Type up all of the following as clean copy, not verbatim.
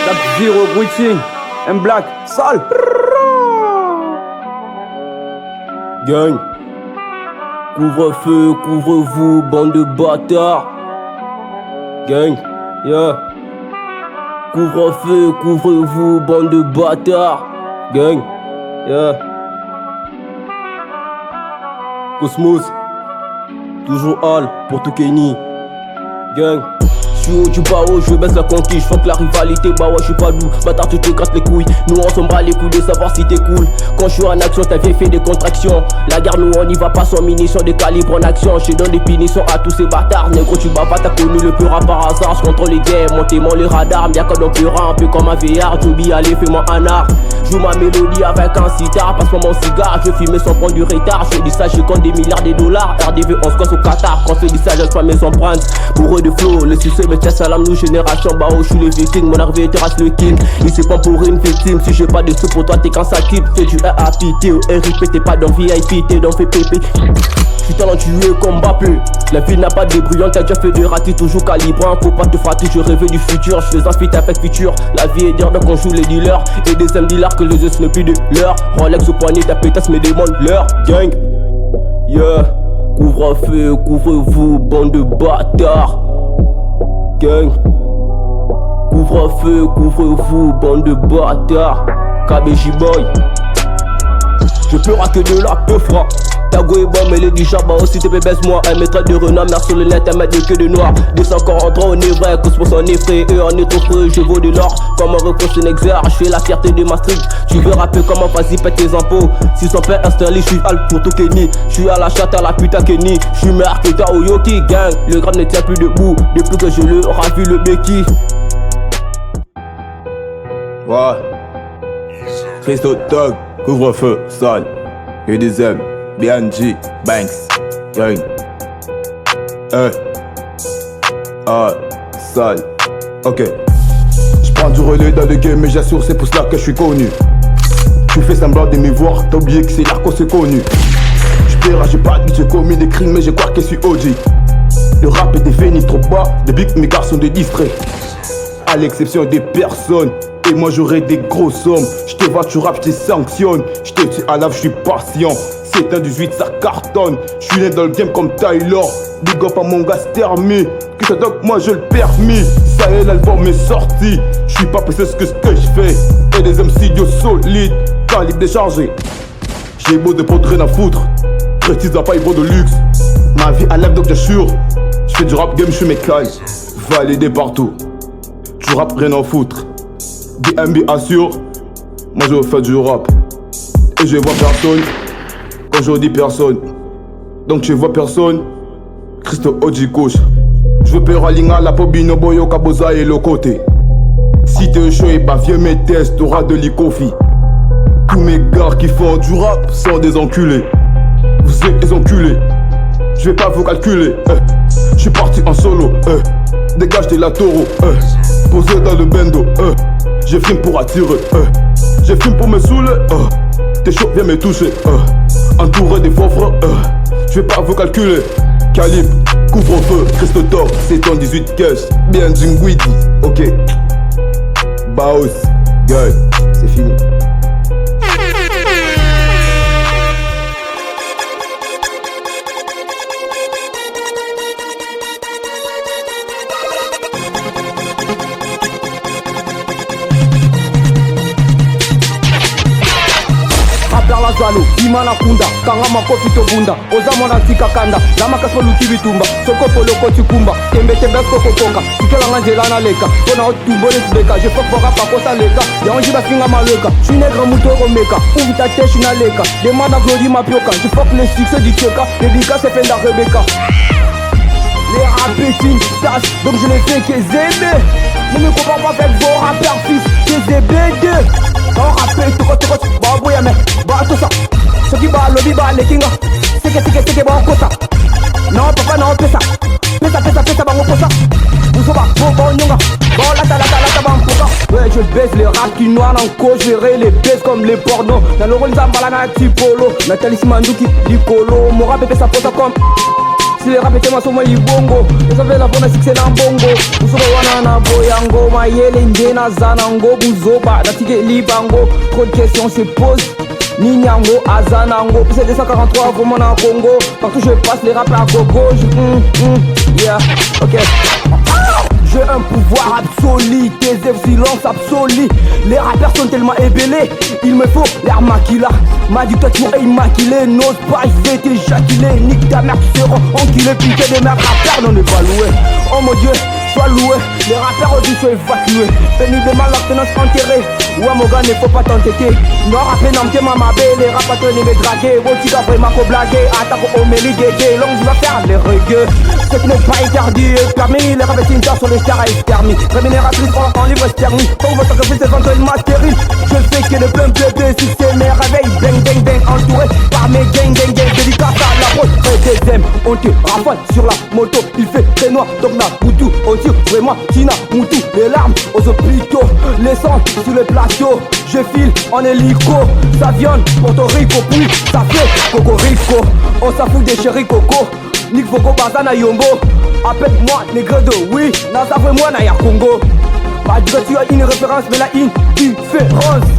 Black Zero, greeting, and Black, sale. Gang. Couvre-feu, couvre-vous, bande de bâtards. Gang, yeah. Couvre-feu, couvre-vous, bande de bâtards. Gang, yeah. Cosmos, toujours Hall pour tout Kenny. Gang. J'suis haut du barreau, je baisse la conquille, j'fuck la rivalité, bah ouais j'suis pas doux, bâtard tu te grattes les couilles, nous on s'en bat les couilles de savoir si t'es cool. Quand j'suis en action, ta vieille fait des contractions, la guerre nous on y va pas sans munitions, des calibres en action, j'te donne des punitions à tous ces bâtards, négro tu bats pas, t'as connu le pur par hasard, j'contrôle les games, montez-moi les radars, bien comme l'empire, un peu comme un VR, Joby allez fais-moi un art, joue ma mélodie avec un sitar, passe-moi mon cigare, je fume sans prendre du retard, j'fais du sage, je compte des milliards de dollars, RDV on se casse au Qatar, quand j'fais du sage, j'passe mes empreintes, pour eux de flow, le succès me tient salam, nous génération bao, je suis le viking, mon arrivée terrasse le king, il c'est pas pour une victime, si j'ai pas de sous pour toi t'es quand ça type, fais du RAP, t'es au RIP, t'es pas dans VIP, t'es dans FPP. J'suis talentueux comme Mbappé. La vie n'a pas de brillant, t'as déjà fait des ratés, toujours calibrant. Faut pas te frater, je rêvais du futur. J'fais un feat avec futur. La vie est dure donc on joue les dealers. Et des hommes dealers que les os ne plus de l'heure. Rolex au poignet, ta pétasse me demande l'heure. Gang, yeah. Couvre-feu, couvre-vous, bande de bâtards. Gang. Couvre-feu, couvre-vous, bande de bâtards. KBJ Boy. Je peux raquer de la peu franc. Tago et bon, mais les du charbon aussi t'es baisse-moi. Un mètre de renard, mer sur le net, un mètre de queue de noir. Descends encore en droit, on est vrai, Cosmos en est frais. Eux on est trop frais, je vaux de l'or. Comme un reproche Nexer, je fais la fierté de Maastricht. Tu veux rapper comment, vas-y pète tes impôts. Si son père installé, je suis Al pour tout Kenny. Je suis à la chatte à la putain Kenny. Je suis marketeur au Yoki gang. Le grave ne tient plus debout, depuis que je le ravis le Becky. Ouais. Christo Dog, couvre-feu, sale. Et des M, BNG, Banks, gang. Sale. Ok. J'prends du relais dans le game, mais j'assure, c'est pour cela que je suis connu. Tu fais semblant de me voir, t'as oublié que c'est là qu'on s'est connu. J'paierai, j'ai pas dit, j'ai commis des crimes, mais je crois que je suis OG. Le rap est défini trop bas, depuis que mes garçons de distrait. À l'exception des personnes. Et moi j'aurai des grosses sommes. J'te vois tu rap, j'te sanctionne. J'te tue à lave, j'suis patient. C'est un 18, ça cartonne. J'suis né dans le game comme Taylor. Big up à mon gars Stermy. Que ça donc moi je le permis. Ça y est l'album est sorti. J'suis pas pressé ce que j'fais. Et des MC solides. Calibre déchargé. J'ai beau de potes rien à foutre. Précise à pas beau de luxe. Ma vie à lève donc j'assure. J'fais du rap game, j'suis mes cailles. Validé partout. Du rap rien à foutre. DMB assure, moi je fais du rap. Et je vois personne quand je dis personne. Donc je vois personne, Christo Oji gauche. Je veux peur à Linga, la Pobino, Boyo, Kaboza et le côté. Si t'es chaud et bah viens mes tests, t'auras de l'Ikofi. Tous mes gars qui font du rap sont des enculés. Vous êtes des enculés, je vais pas vous calculer. Je suis parti en solo, dégage de la taureau. Posé dans le bendo, je filme pour attirer, je filme pour me saouler, t'es chaud, viens me toucher, entouré des faux frères, je vais pas vous calculer. Calibre, couvre-feu, Christophe, c'est ton 18 cash, bien Jingwidi, ok. Baos, gueule, c'est fini. Lazalo, Imana Kunda, Kangama Kopi Tobunda, Ozamona Tika Kanda, Lamaka Soluki Bitumba, Soko Poloko Tukumba, Tembe Tembesko Kokonga, Sikela Nangelana Leka, Kona Otubole Tubeka, je fuck Bora Pakosa Leka, Yanjiba Finga Maleka, je suis nègre Moutoro Meka, Ouvita Teshina Leka, demande à Glody Mapioka, je fuck le succès du Tcheka, Dédicace c'est Fenda Rebecca. Les rappétines tâches, donc je les fais que ZB. Ne me compare pas avec vos rappeurs fils, que ZB2. On rappelle tout côté, bah boya mais, bah tout ça. Ce qui bat lobby, bah les kinga. C'est que bah on ça. Non papa non pesa. Pesa bah on ça. Vous savez bon nyonga. Bon lata bah on ça. Ouais je baisse les rap qui noirs en cause, gérer les baisses comme les pornos. Dans le rôle zambala na tipolo. Nathalie Simanduki, Licolo. Mon rap est ça pose comme Si les rap étaient ma somme y bongo. Vous savez la bonne c'est l'ambongo. Vous savez wana boyango. Ma yele ndena zanango. Buzoba la tige libango. Trop de questions se posent. Ninyango, Azanango, PC 243, vraiment en Congo. Partout je passe les rappeurs gogo. Yeah, ok. J'ai un pouvoir absolu, tes silence absolu. Les rappeurs sont tellement ébellés, il me faut l'air maquilla. Ma dictature est immaculée, n'ose pas, je vais t'éjaculer. Nique ta mère, tu seras enculé, piqué des mères rappeurs, non n'est pas loué. Oh mon dieu, sois loué, les rappeurs aujourd'hui sont évacués. Péniblement leur tenance enterrée. Ouais mon gars, ne faut pas t'entêter. Non rappé non t'es ma belle, les rappeurs ne me draguer. Oh tu dois vraiment qu'on blaguer. Attaque au méli guégué, l'on va faire les regueux. Ce qui n'est pas interdit est permis. Les rappeurs tintas sur les stars est permis. Rémunératrice en livre sterling. Pour votre sacrifice c'est éventuellement stérile. Je sais que le plein bébé succès mes réveils. Bang bang bang entouré par mes gang gang gang. Dédicace à la pote, deuxième. On te rafale sur la moto. Il fait très noir, donc la boutou. On tire vraiment Tina Moutou. Les larmes aux hôpitaux. Les sangs sur les plateaux. Je file en hélico. Ça vient Porto Rico. Puis ça fait Cocorico. On s'en fout des chéris coco. Nick Fogo Bazana Yombo. Appelle-moi Negredo. Oui, n'a ça moi na ya Congo. Bah dis que tu as une référence mais là une différence.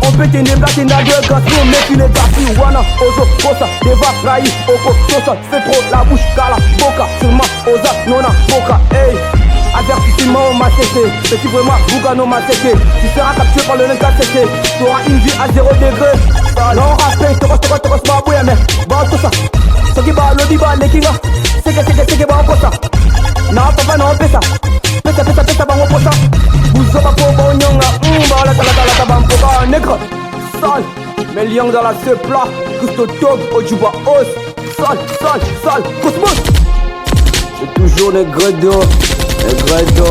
On peut tenir blagues et n'a de gaston. Mais tu les gastes. Wana, Ozo, Kosa, Deva, Rai, Oko, Tosa. Fais trop la bouche, Kala, Boka. Seulement, Oza, Nona, Boka. Hey. Avertissement au macété, petit vraiment Bougano macété. Tu seras capturé par le 4CT. Tu auras une vie à 0 degré. Non rappel, t'auras pas bouillé mais bah tout ça. Ce qui va le diba les kinga. C'est que bah on ça. Non papa non pesa. Pesa bah on ça. Vous aurez pas bon nyonga. Bah la bampoka nègre. Sale. Mais liang dans la ce plat. Gusto top Ojuba os. Sale. Cosmos. C'est toujours les gredos. Negredo.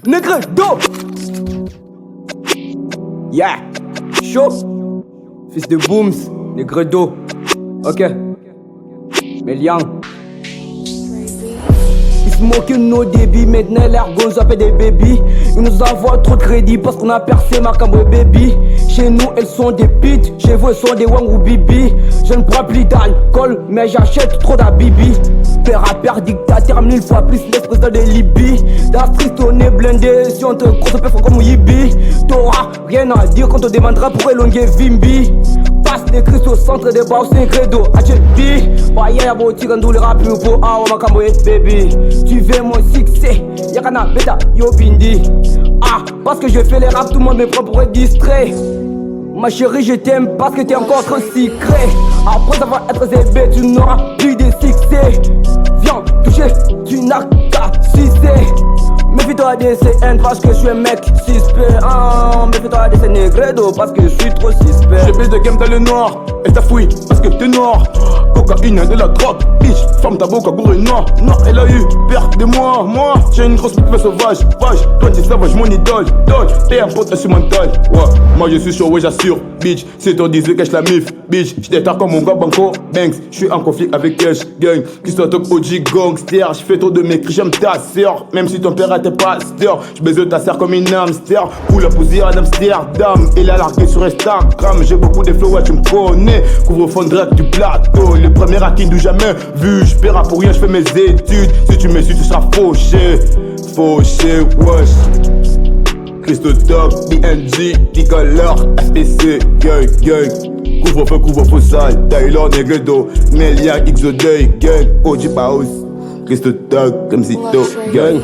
Negredo. Yeah. Chaud. Fils de Booms. Negredo. Ok. Mélian. Ils se moquent de nos débits. Maintenant l'ergon s'appelle des babies. Ils nous envoient trop de crédit parce qu'on a percé ma cambre baby. Chez nous elles sont des pits, chez vous elles sont des wang ou bibi. Je ne prends plus d'alcool mais j'achète trop d'habibi. Père à père dictateur 1000 fois plus l'ex-président de Libye. Dans la street on est blindé, si on te croise on peut faire comme Yibi. T'auras rien à dire quand on demandera pour éloigner Vimbi. Passe des Christ au centre des bars, c'est credo. Adjebi, bah y'a beau tirandou les rappeurs pour ah ma cambo baby. Tu veux mon succès, y'a kana beta yo bindi. Ah, parce que je fais les raps, tout le monde me prend pour être distrait. Ma chérie, je t'aime parce que t'es encore trop secret. Après avoir être zébé, tu n'auras plus de succès. Viens toucher, tu n'as qu'à sucer. Méfie-toi de ces haines parce que je suis un mec suspect. Méfie-toi de ces négredos parce que je suis trop suspect. J'ai plus de game dans le noir, et t'as fouillé parce que t'es noir. Cocaïne de la drogue, bitch, ferme ta boca, bourré noir. Non, elle a eu peur de moi, j'ai une grosse pute sauvage, toi t'es sauvage, mon idole, t'es un pote instrumental. Ouais, moi je suis chaud, ouais j'assure, bitch, c'est ton disque cache la mif, bitch, j'détard comme mon gars Banco, Banks, j'suis en conflit avec Cash, gang, qui soit top OG gangster, j'fais trop de mes cris, j'aime ta sœur, même si ton père était pasteur, j'baise ta sœur comme une hamster, pour la poussière à Amsterdam, il a largué sur Instagram, j'ai beaucoup de flow, ouais tu me connais, couvre-fond direct du plateau, le premier acquis du jamais vu, j'paierai pour rien, j'fais mes études, si tu me suis tu seras fauché, wesh. Christotop, BNG, Nicolas, SPC, gang. Couvre-feu sale, Taylor, Negredo, Melia, Xodeuil, gang. OG Baus, Christotop, Mzito, gang.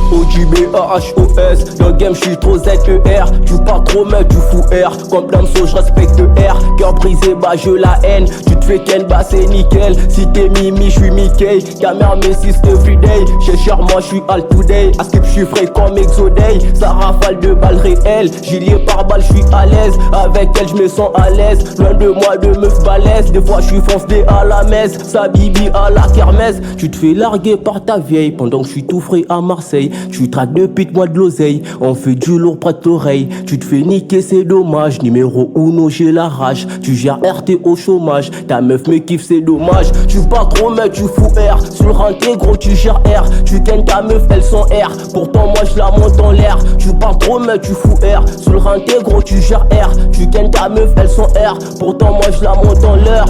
OGBAHOS, dans le game j'suis trop ZER. Tu parles trop mais tu fous R. Comme Damso j'respecte R. Cœur brisé bah je la haine. Tu te fais ken bah c'est nickel. Si t'es Mimi j'suis Mickey. Caméra Messi everyday. Chez cher moi j'suis all today. À skip j'suis frais comme Exodey. Ça rafale de balles réelles. Gilet par balle j'suis à l'aise. Avec elle j'me sens à l'aise. Loin de moi de meuf balèze. Des fois j'suis foncé à la messe. Sa bibi à la kermesse. Tu te fais larguer par ta vieille pendant que j'suis tout frais à Marseille. Tu traques de pite, moi de l'oseille. On fait du lourd près de l'oreille. Tu te fais niquer, c'est dommage. Numéro 1, j'ai la rage. Tu gères RT au chômage. Ta meuf me kiffe, c'est dommage. Tu parles trop, mais tu fous R. Sur le renté, gros, tu gères R. Tu gagnes ta meuf, elle sont R. Pourtant, moi, je la monte en l'air. Tu parles trop, mais tu fous R. Sur le renté, gros, tu gères R. Tu gagnes ta meuf, elles sont R. Pourtant, moi, je la monte en l'air.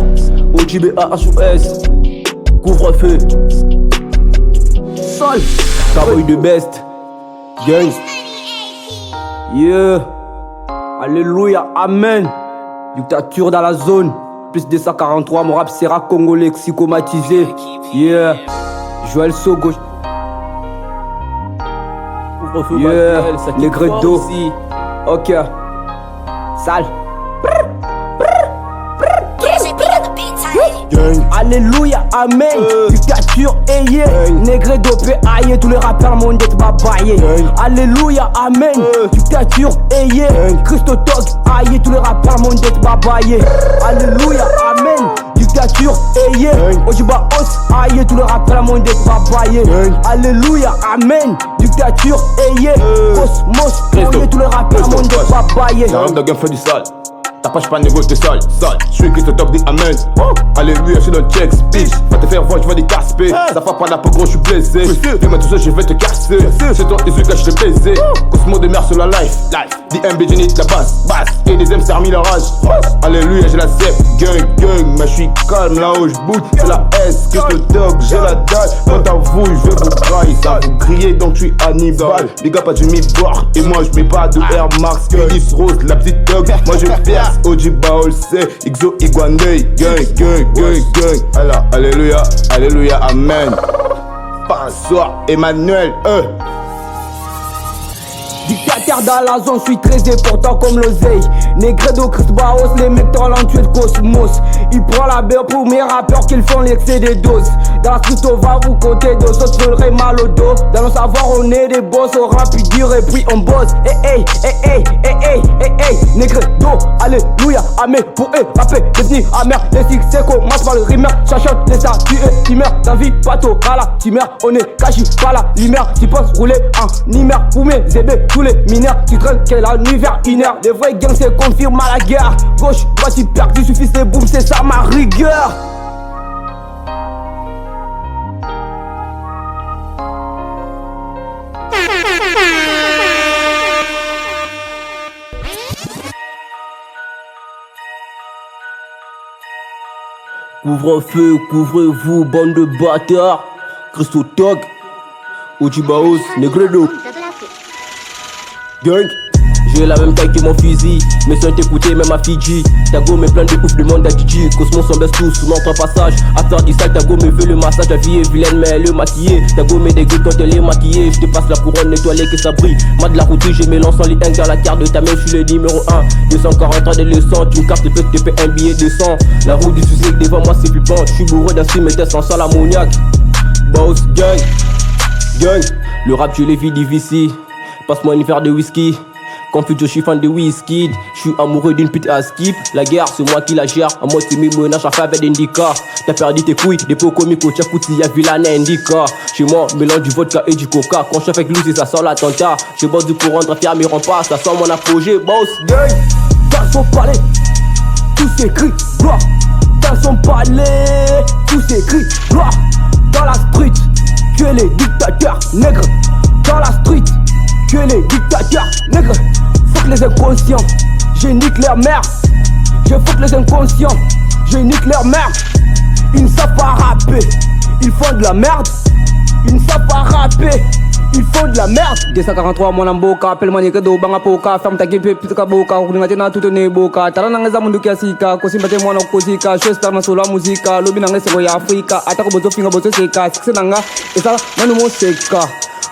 OJBA sous S. Couvre-feu. Sol. Cowboy de best. Gang. Yeah. Alléluia. Amen. Dictature dans la zone. Plus de 143. Mon rap sera congolais psychomatisé. Yeah. Joël Sogo. Couvre-feu. Yeah. Les grès d'eau. Ok. Sale. Alléluia, amen. Dictature, ayé. Négré dopé, aïe. Tous les rappeurs monde est babaye. Alléluia, amen. Dictature, ayé. Christotog, aïe. Tous les rappeurs monde est babaye. Alléluia, amen. Dictature, ayé. Ojiba os, aïe. Tous les rappeurs monde est babaye. Alléluia, amen. Dictature, ayé. Cosmos, aïe. Tous les rappeurs monde est babaye. J'arrive dans le game, fait du sale. Ta page pas négoce, t'es sale, sale. J'suis Christ au top des amen. Alléluia, j'suis dans le check, speech. Va te faire voir, j'vois des casse-pés. Ça va pas la peau, gros, j'suis blessé. Fais-moi tout ça, je vais te casser. C'est toi, Jésus, que j'te baisé. Cosmo de merde sur la life. DMB, Jenny, la basse. Et des M, ça remis la rage. Alléluia, j'ai la cep. Gang, mais j'suis calme là où j'boute. C'est la S, Christ le dog, j'ai la dalle. Quant à vous, j'vais vous grailler. Ça vous griller, donc j'suis Hannibal. Les gars, pas du mid-board. Et moi, j'mets pas de Air Max. Ulysse Rose, la petite dog. Moi, je perce. Ojiba Olse, Ixo Iguandei, gang. Alléluia, amen. François, Emmanuel, Dictateur dans la zone, suis très important comme l'oseille. Negredo, Chris Baos, les mecs talentueux de Cosmos. Il prend la beurre pour mes rappeurs qu'ils font l'excès des doses. Dans la street, on va vous côté deux autres veulent mal au dos. Dans le savoir, on est des boss, on rappe dur et puis on bosse. Hey, Negredo, alléluia, amen. Pour rapper, devenu amer. Les succès commencent par le rimeur. Chachot, les statues, timeur. Ta vie, bateau, à la timeur. On est caché par la lumière. Tu penses rouler en hiver pour mes zébés. Tous les mineurs, tu crains qu'elle a nuit vers 1h. Les vrais gangs se confirment à la guerre. Gauche, droite, tu perds, il suffit c'est boum, c'est ça ma rigueur. Couvre-feu, couvrez-vous, bande de bâtards. Christo Tog, Ojibaos, Negredo. Gang, j'ai la même taille que mon fusil. Mes sons t'écouter même à Fidji. Tago me plein de ouf, demande à Gigi. Cosmos s'en baisse tous sous notre passage. À faire du sale, Tago me fait le massage. La vie est vilaine mais elle est maquillée. Tago me dégoûte quand elle est maquillée. Je te passe la couronne étoilée que ça brille. Moi de la route, j'ai mes lances en ligne dans la carte de ta main. Je suis le numéro 1. 240 ans de leçon. Tu me captes, tu peux te payer un billet de 100. La route du suicide devant moi c'est flippant. Je suis bourré d'un stream et test sans sale ammoniaque. Boss gang. Le rap je l'ai vu difficile. Passe-moi un verre de whisky. Confus, je suis fan de whisky. Je suis amoureux d'une pute à skip. La guerre, c'est moi qui la gère. À moi, c'est mes menaces, à faire avec d'Indica. T'as perdu tes couilles, des pots comiques au tchakouti, y'a Villane Indica. Chez moi, mélange du vodka et du coca. Quand je suis avec Lucy, ça sent l'attentat. Je bosse du pour rendre fier mes remparts. Ça sent mon apogée, boss gang. Dans son palais, tout s'écrit gloire. Dans son palais, tout s'écrit gloire. Dans la street, tu es les dictateurs nègres. Dans la street, tu es les dictateurs nègres. Fuck les inconscients, je nique leur mère. Je fuck les inconscients, je nique leur mère. Ils ne savent pas rapper, ils font de la merde. Ils ne savent pas rapper, ils font de la merde. 243 mon amboka, appelle-moi Negredo, banga poka. Ferme ta gueule, pita boka, roulinga tena tout ne boka. Tala nangeza mundu kiasika, kosimbate mwana kosika. Showstar na sola muzika, lobi nanga seko ya Afrika. Atako bozo finga bozo seka, sikse nanga, esa nanu mo seka.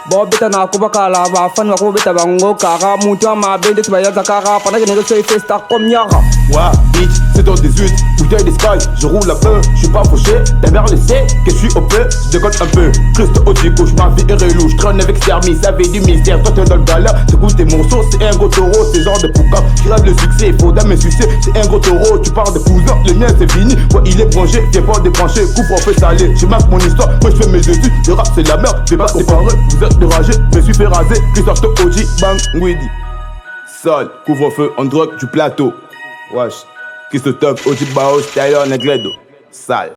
Bo beta na ko bakala ba fan ko beta bango kara mutu ma bende tibaya zakara pana ke nege so festa comme nyara wa bitch c'est dans 18, bouteille des sky, je roule un peu, je suis pas fauché, ta mère le sait, que je suis OP, je déconne un peu. Christ Odigo, ma vie est relou, je traîne avec Sermi, ça veut du mystère, toi t'es dans le galère, c'est goûter mon sauce, c'est un gros taureau, c'est genre de poucave, qui rêve le succès, il faut d'un me sucer, c'est un gros taureau, tu parles de cousin, le mien c'est fini, ouais il est branché, viens pas débrancher, coupe on fait saler, je marque mon histoire, moi je fais mes études, le rap c'est la merde, fais pas comparer, vous êtes de ragé, me suis fait raser, Christophe Oji, bang, Weedy. Sol, couvre-feu, on drogue du plateau. Wesh, Christophe Oji Bao, Taylor Negredo. Sale.